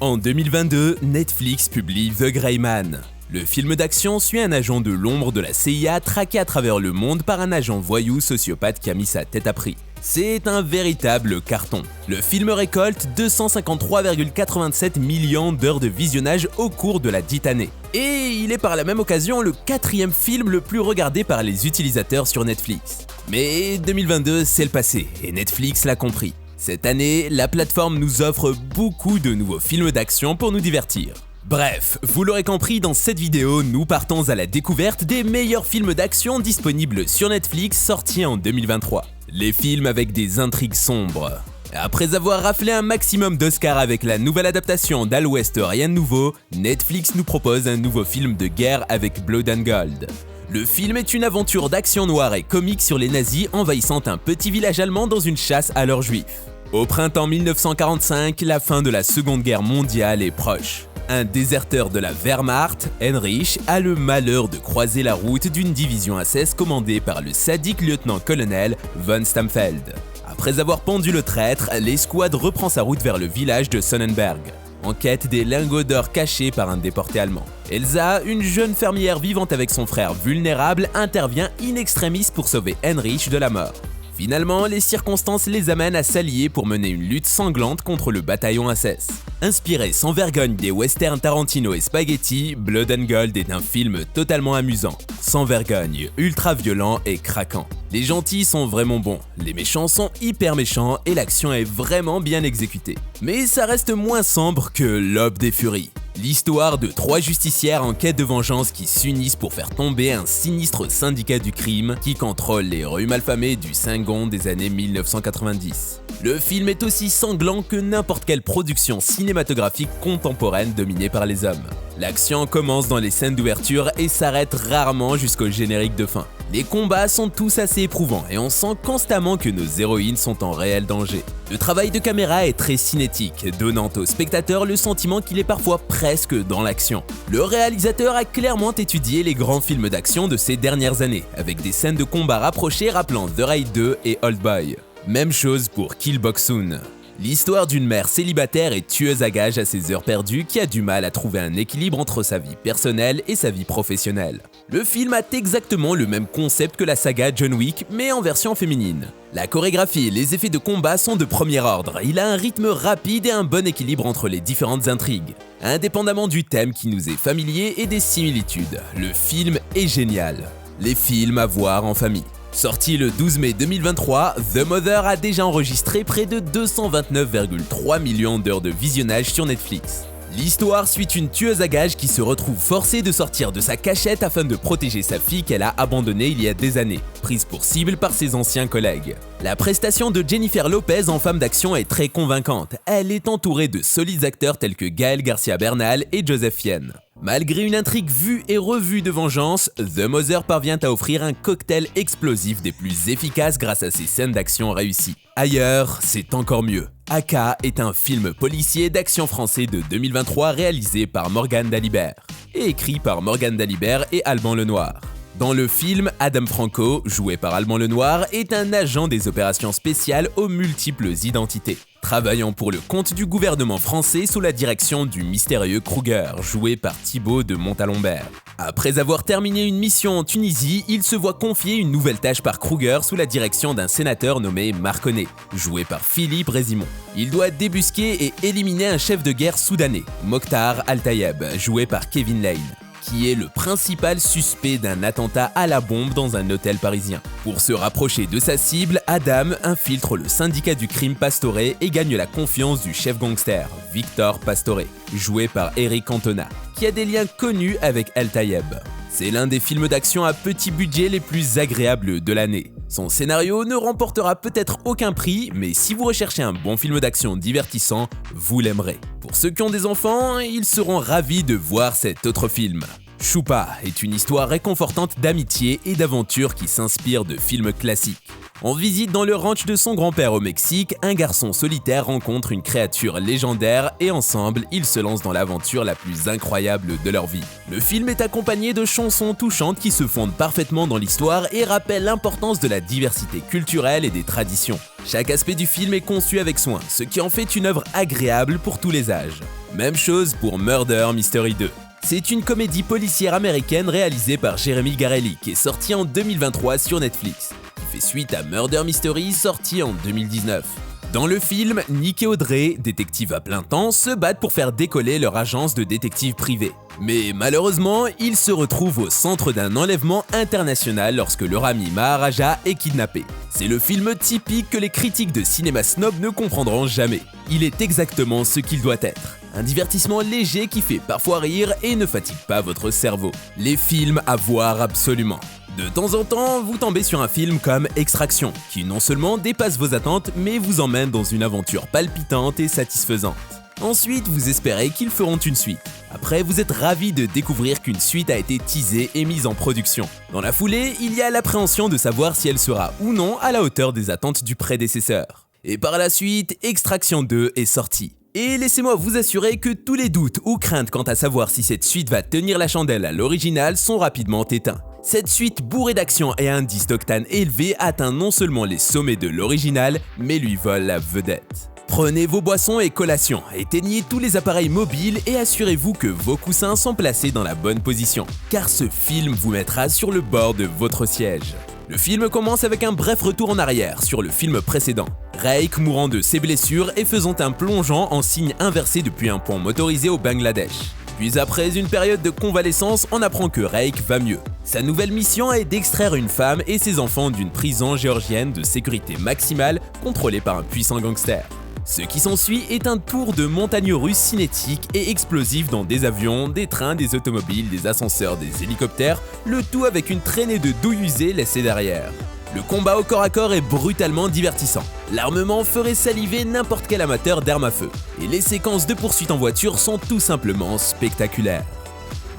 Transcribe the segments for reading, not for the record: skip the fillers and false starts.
En 2022, Netflix publie The Gray Man. Le film d'action suit un agent de l'ombre de la CIA traqué à travers le monde par un agent voyou sociopathe qui a mis sa tête à prix. C'est un véritable carton. Le film récolte 253,87 millions d'heures de visionnage au cours de la dite année. Et il est par la même occasion le 4e film le plus regardé par les utilisateurs sur Netflix. Mais 2022, c'est le passé, et Netflix l'a compris. Cette année, la plateforme nous offre beaucoup de nouveaux films d'action pour nous divertir. Bref, vous l'aurez compris, dans cette vidéo, nous partons à la découverte des meilleurs films d'action disponibles sur Netflix sortis en 2023. Les films avec des intrigues sombres. Après avoir raflé un maximum d'Oscars avec la nouvelle adaptation d'Al West Rien de nouveau, Netflix nous propose un nouveau film de guerre avec Blood and Gold. Le film est une aventure d'action noire et comique sur les nazis envahissant un petit village allemand dans une chasse à leurs juifs. Au printemps 1945, la fin de la Seconde Guerre mondiale est proche. Un déserteur de la Wehrmacht, Heinrich, a le malheur de croiser la route d'une division SS commandée par le sadique lieutenant-colonel von Stamfeld. Après avoir pendu le traître, l'escouade reprend sa route vers le village de Sonnenberg, en quête des lingots d'or cachés par un déporté allemand. Elsa, une jeune fermière vivante avec son frère vulnérable, intervient in extremis pour sauver Heinrich de la mort. Finalement, les circonstances les amènent à s'allier pour mener une lutte sanglante contre le bataillon SS. Inspiré sans vergogne des westerns Tarantino et Spaghetti, Blood and Gold est un film totalement amusant, sans vergogne, ultra violent et craquant. Les gentils sont vraiment bons, les méchants sont hyper méchants et l'action est vraiment bien exécutée. Mais ça reste moins sombre que L'Aube des Furies. L'histoire de 3 justicières en quête de vengeance qui s'unissent pour faire tomber un sinistre syndicat du crime qui contrôle les rues malfamées du Saigon des années 1990. Le film est aussi sanglant que n'importe quelle production cinématographique contemporaine dominée par les hommes. L'action commence dans les scènes d'ouverture et s'arrête rarement jusqu'au générique de fin. Les combats sont tous assez éprouvants et on sent constamment que nos héroïnes sont en réel danger. Le travail de caméra est très cinétique, donnant au spectateur le sentiment qu'il est parfois presque dans l'action. Le réalisateur a clairement étudié les grands films d'action de ces dernières années, avec des scènes de combat rapprochées rappelant The Raid 2 et Old Boy. Même chose pour Kill Boksoon. L'histoire d'une mère célibataire et tueuse à gages à ses heures perdues qui a du mal à trouver un équilibre entre sa vie personnelle et sa vie professionnelle. Le film a exactement le même concept que la saga John Wick, mais en version féminine. La chorégraphie et les effets de combat sont de premier ordre, il a un rythme rapide et un bon équilibre entre les différentes intrigues. Indépendamment du thème qui nous est familier et des similitudes, le film est génial. Les films à voir en famille. Sorti le 12 mai 2023, The Mother a déjà enregistré près de 229,3 millions d'heures de visionnage sur Netflix. L'histoire suit une tueuse à gages qui se retrouve forcée de sortir de sa cachette afin de protéger sa fille qu'elle a abandonnée il y a des années, prise pour cible par ses anciens collègues. La prestation de Jennifer Lopez en femme d'action est très convaincante. Elle est entourée de solides acteurs tels que Gaël Garcia Bernal et Joseph Fiennes. Malgré une intrigue vue et revue de vengeance, The Mother parvient à offrir un cocktail explosif des plus efficaces grâce à ses scènes d'action réussies. Ailleurs, c'est encore mieux. Aka est un film policier d'action français de 2023 réalisé par Morgane Dalibert et écrit par Morgane Dalibert et Alban Lenoir. Dans le film, Adam Franco, joué par Alban Lenoir, est un agent des opérations spéciales aux multiples identités, travaillant pour le compte du gouvernement français sous la direction du mystérieux Kruger, joué par Thibaut de Montalembert. Après avoir terminé une mission en Tunisie, il se voit confier une nouvelle tâche par Kruger sous la direction d'un sénateur nommé Marconnet, joué par Philippe Résimond. Il doit débusquer et éliminer un chef de guerre soudanais, Mokhtar Al-Tayeb, joué par Kevin Lane, qui est le principal suspect d'un attentat à la bombe dans un hôtel parisien. Pour se rapprocher de sa cible, Adam infiltre le syndicat du crime Pastore et gagne la confiance du chef gangster, Victor Pastore, joué par Eric Cantona, qui a des liens connus avec Al-Tayeb. C'est l'un des films d'action à petit budget les plus agréables de l'année. Son scénario ne remportera peut-être aucun prix, mais si vous recherchez un bon film d'action divertissant, vous l'aimerez. Pour ceux qui ont des enfants, ils seront ravis de voir cet autre film. Chupa est une histoire réconfortante d'amitié et d'aventure qui s'inspire de films classiques. En visite dans le ranch de son grand-père au Mexique, un garçon solitaire rencontre une créature légendaire et ensemble, ils se lancent dans l'aventure la plus incroyable de leur vie. Le film est accompagné de chansons touchantes qui se fondent parfaitement dans l'histoire et rappellent l'importance de la diversité culturelle et des traditions. Chaque aspect du film est conçu avec soin, ce qui en fait une œuvre agréable pour tous les âges. Même chose pour Murder Mystery 2. C'est une comédie policière américaine réalisée par Jeremy Garelli qui est sortie en 2023 sur Netflix, qui fait suite à Murder Mystery sorti en 2019. Dans le film, Nick et Audrey, détectives à plein temps, se battent pour faire décoller leur agence de détectives privés. Mais malheureusement, ils se retrouvent au centre d'un enlèvement international lorsque leur ami Maharaja est kidnappé. C'est le film typique que les critiques de cinéma snob ne comprendront jamais. Il est exactement ce qu'il doit être. Un divertissement léger qui fait parfois rire et ne fatigue pas votre cerveau. Les films à voir absolument. De temps en temps, vous tombez sur un film comme Extraction, qui non seulement dépasse vos attentes, mais vous emmène dans une aventure palpitante et satisfaisante. Ensuite, vous espérez qu'ils feront une suite. Après, vous êtes ravi de découvrir qu'une suite a été teasée et mise en production. Dans la foulée, il y a l'appréhension de savoir si elle sera ou non à la hauteur des attentes du prédécesseur. Et par la suite, Extraction 2 est sorti. Et laissez-moi vous assurer que tous les doutes ou craintes quant à savoir si cette suite va tenir la chandelle à l'original sont rapidement éteints. Cette suite bourrée d'action et indices d'octane élevés atteint non seulement les sommets de l'original, mais lui vole la vedette. Prenez vos boissons et collations, éteignez tous les appareils mobiles et assurez-vous que vos coussins sont placés dans la bonne position, car ce film vous mettra sur le bord de votre siège. Le film commence avec un bref retour en arrière sur le film précédent. Raik mourant de ses blessures et faisant un plongeon en signe inversé depuis un pont motorisé au Bangladesh. Puis après une période de convalescence, on apprend que Raik va mieux. Sa nouvelle mission est d'extraire une femme et ses enfants d'une prison géorgienne de sécurité maximale contrôlée par un puissant gangster. Ce qui s'ensuit est un tour de montagne russe cinétique et explosif dans des avions, des trains, des automobiles, des ascenseurs, des hélicoptères, le tout avec une traînée de douilles usées laissée derrière. Le combat au corps à corps est brutalement divertissant. L'armement ferait saliver n'importe quel amateur d'armes à feu. Et les séquences de poursuite en voiture sont tout simplement spectaculaires.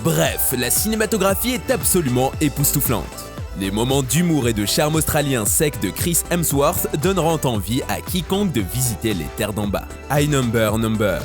Bref, la cinématographie est absolument époustouflante. Les moments d'humour et de charme australien sec de Chris Hemsworth donneront envie à quiconque de visiter les terres d'en bas. High Number.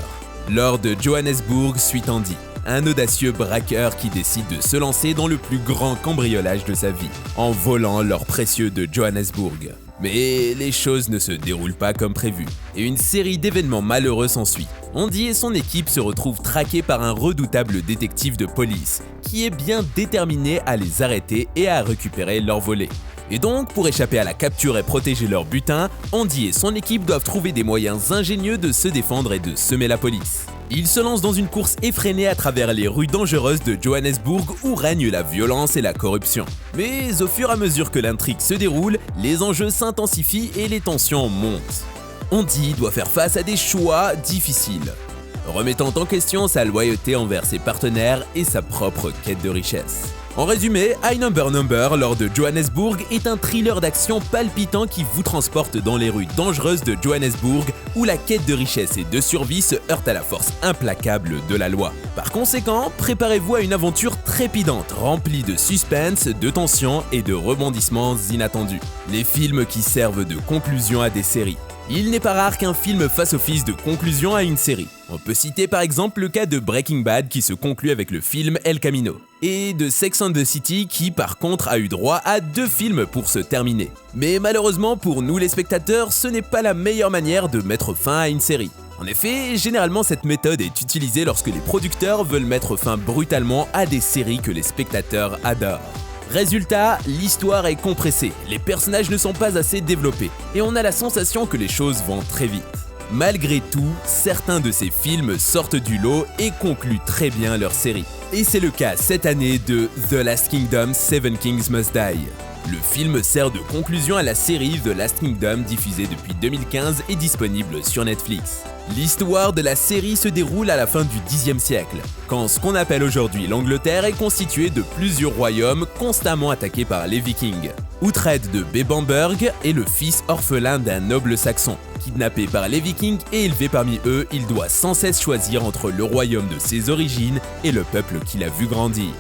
Lord de Johannesburg suit Andy, un audacieux braqueur qui décide de se lancer dans le plus grand cambriolage de sa vie, en volant l'or précieux de Johannesburg. Mais les choses ne se déroulent pas comme prévu, et une série d'événements malheureux s'ensuit. Andy et son équipe se retrouvent traqués par un redoutable détective de police, qui est bien déterminé à les arrêter et à récupérer leur volet. Et donc, pour échapper à la capture et protéger leur butin, Andy et son équipe doivent trouver des moyens ingénieux de se défendre et de semer la police. Ils se lancent dans une course effrénée à travers les rues dangereuses de Johannesburg où règne la violence et la corruption. Mais au fur et à mesure que l'intrigue se déroule, les enjeux s'intensifient et les tensions montent. Andy doit faire face à des choix difficiles, remettant en question sa loyauté envers ses partenaires et sa propre quête de richesse. En résumé, High Number, Lord de Johannesburg est un thriller d'action palpitant qui vous transporte dans les rues dangereuses de Johannesburg où la quête de richesse et de survie se heurte à la force implacable de la loi. Par conséquent, préparez-vous à une aventure trépidante, remplie de suspense, de tension et de rebondissements inattendus. Les films qui servent de conclusion à des séries. Il n'est pas rare qu'un film fasse office de conclusion à une série. On peut citer par exemple le cas de Breaking Bad qui se conclut avec le film El Camino, et de Sex and the City qui par contre a eu droit à 2 films pour se terminer. Mais malheureusement pour nous les spectateurs, ce n'est pas la meilleure manière de mettre fin à une série. En effet, généralement cette méthode est utilisée lorsque les producteurs veulent mettre fin brutalement à des séries que les spectateurs adorent. Résultat, l'histoire est compressée, les personnages ne sont pas assez développés, et on a la sensation que les choses vont très vite. Malgré tout, certains de ces films sortent du lot et concluent très bien leur série. Et c'est le cas cette année de The Last Kingdom, Seven Kings Must Die. Le film sert de conclusion à la série The Last Kingdom diffusée depuis 2015 et disponible sur Netflix. L'histoire de la série se déroule à la fin du Xe siècle, quand ce qu'on appelle aujourd'hui l'Angleterre est constituée de plusieurs royaumes constamment attaqués par les Vikings. Uhtred de Bebbanburg est le fils orphelin d'un noble saxon. Kidnappé par les Vikings et élevé parmi eux, il doit sans cesse choisir entre le royaume de ses origines et le peuple qu'il a vu grandir.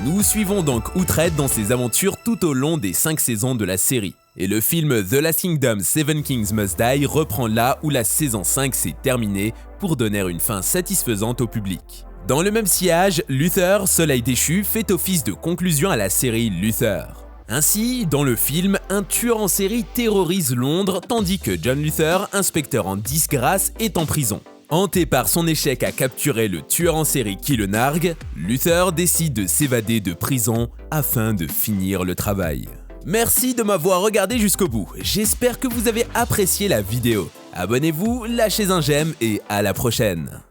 Nous suivons donc Uhtred dans ses aventures tout au long des 5 saisons de la série. Et le film The Last Kingdom, Seven Kings Must Die reprend là où la saison 5 s'est terminée pour donner une fin satisfaisante au public. Dans le même sillage, Luther, Soleil déchu, fait office de conclusion à la série Luther. Ainsi, dans le film, un tueur en série terrorise Londres tandis que John Luther, inspecteur en disgrâce, est en prison. Hanté par son échec à capturer le tueur en série qui le nargue, Luther décide de s'évader de prison afin de finir le travail. Merci de m'avoir regardé jusqu'au bout, j'espère que vous avez apprécié la vidéo. Abonnez-vous, lâchez un j'aime et à la prochaine.